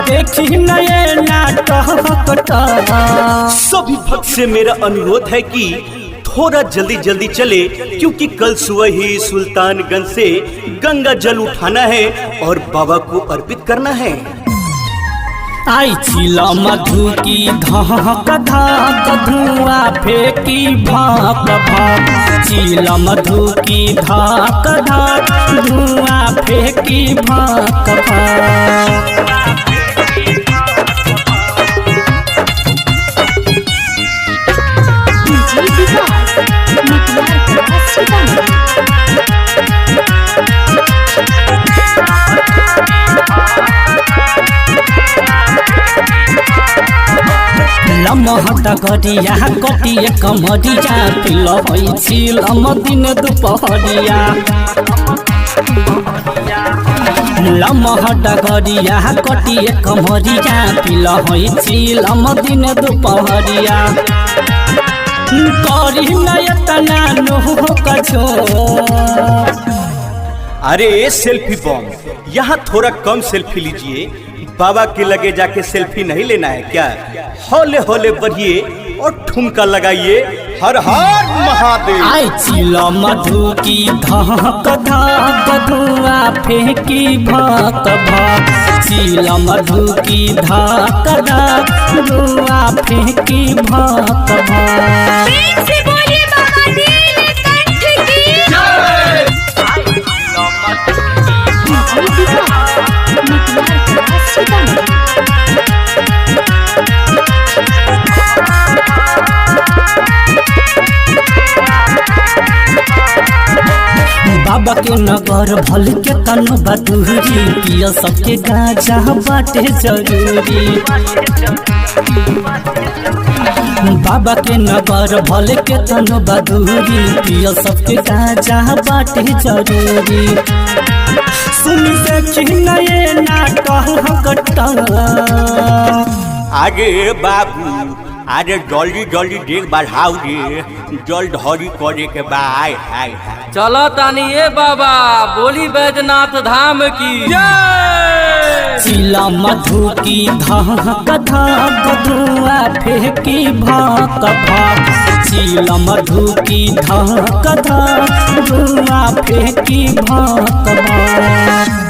देखी नए नाटक। सभी भक्त से मेरा अनुरोध है कि थोड़ा जल्दी जल्दी चले, क्योंकि कल सुबह ही सुल्तानगंज से गंगा जल उठाना है और बाबा को अर्पित करना है। आई छिल मधु की धक धक धुआं फेंकी भक भक। छिल मधु की धक धक धुआं फेंकी भक भक। लमहट गरिया कटिए कमरिया पिल छिल दिन दुपहरिया। लमहट गरिया कटिए कमरिया पिल छिल दिन दुपहरिया। करी नयतना नो कछो। अरे सेल्फी बम, यहाँ थोड़ा कम सेल्फी लीजिए। बाबा के लगे जाके सेल्फी नहीं लेना है क्या? हौले हौले बढ़िए और ठुमका लगाइए, हर हर महादेव। आई छिल मधु की धक धक धुआं फेंकी भक भक। छिल मधु की धक धक धुआं फेंकी भक भक। बाबा के नगर भल के तनु बदूरी पिया सबके गाजा बाटे जरूरी। बाबा के नगर भल के तनु बदूरी पिया सबके गाजा बाटे जरूरी। सुन देखी नए नाटक। आगे बाबू, अरे जल्दी जल्दी देख बढ़ाओ रे, जल ढरी करे के बाय। हाय हाय चलो तानी ये बाबा, बोली बैजनाथ धाम की जय। छिल मधु की धक धक धुआं फेंकी भक भक। छिल मधु की धक धक धुआं फेंकी भक भक।